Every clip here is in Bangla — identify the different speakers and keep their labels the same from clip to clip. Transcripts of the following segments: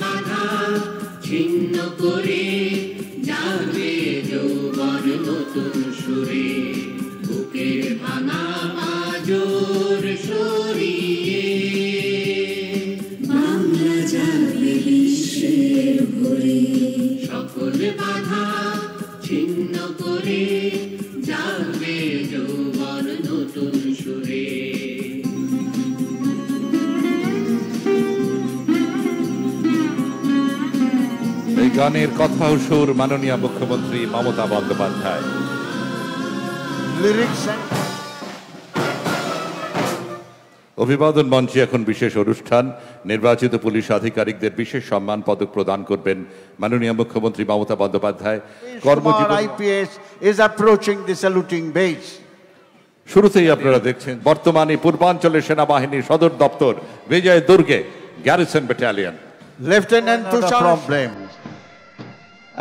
Speaker 1: বাধা ছিন্ন করে যাবে যৌবন নতুন সুরে বুকের ভাঙা পাঁজর সরিয়ে বাংলা যাবে বিশ্বের ভরে সকল বাধা ছিন্ন করে যাবে যৌবন নতুন সুরে।
Speaker 2: এই গানের কথা ও সুর মাননীয় মুখ্যমন্ত্রী মমতা বন্দ্যোপাধ্যায়। অভিবাদন মঞ্চে এখন বিশেষ অনুষ্ঠান। নির্বাচিত পুলিশ আধিকারিকদের বিশেষ সম্মান পদক প্রদান করবেন মাননীয় মুখ্যমন্ত্রী মমতা বন্দ্যোপাধ্যায়। কর্মজীবন
Speaker 3: IPS is approaching the saluting base.
Speaker 2: শুরুতেই আপনারা দেখছেন বর্তমানে পূর্বাঞ্চলের সেনাবাহিনীর সদর দপ্তর বিজয় দুর্গে garrison battalion.
Speaker 3: Lieutenant Tushar problems.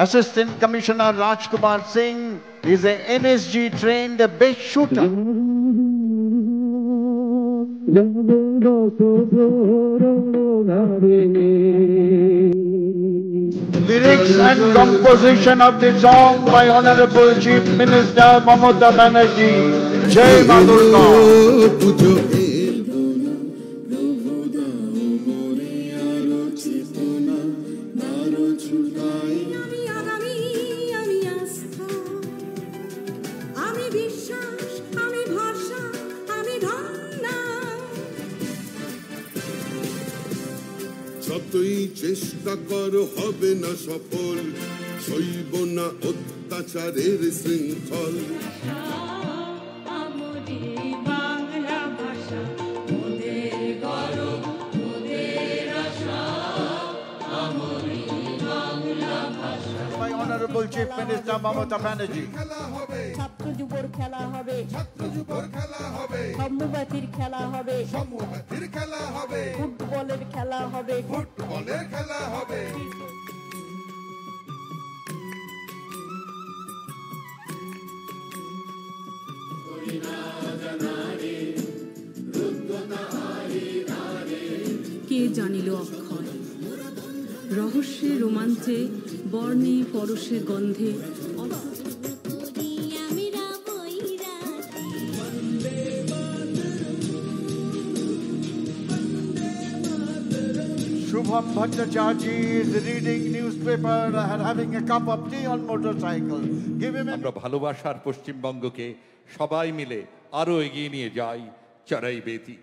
Speaker 3: Assistant Commissioner Rajkumar Singh is a NSG trained base shooter. Lyrics and composition of the song by Honorable Chief Minister Mamata Banerjee. Jai Ma Durga.
Speaker 4: যতই চেষ্টা করো হবে না সফল সইব না অত্যাচারের শৃঙ্খল
Speaker 3: By Honorable Chief Minister Mamata Banerjee.
Speaker 5: ছাত্র যুবর খেলা হবে,
Speaker 4: ছাত্র যুবর খেলা হবে,
Speaker 5: সম্মুবাতির খেলা হবে,
Speaker 4: সম্মুবাতির খেলা হবে,
Speaker 5: ফুটবলের খেলা হবে,
Speaker 4: ফুটবলের খেলা হবে।
Speaker 6: কে জানিল অক্ষয় রহস্যে রোমাঞ্চে বর্ণে পরশে গন্ধে
Speaker 3: Shubham Bhattacharjee is reading newspaper and having a cup of tea on motorcycle. Give him a...
Speaker 2: আমরা ভালোবাসার পশ্চিমবঙ্গকে সবাই মিলে আরো এগিয়ে নিয়ে যাই চড়াই বেতি।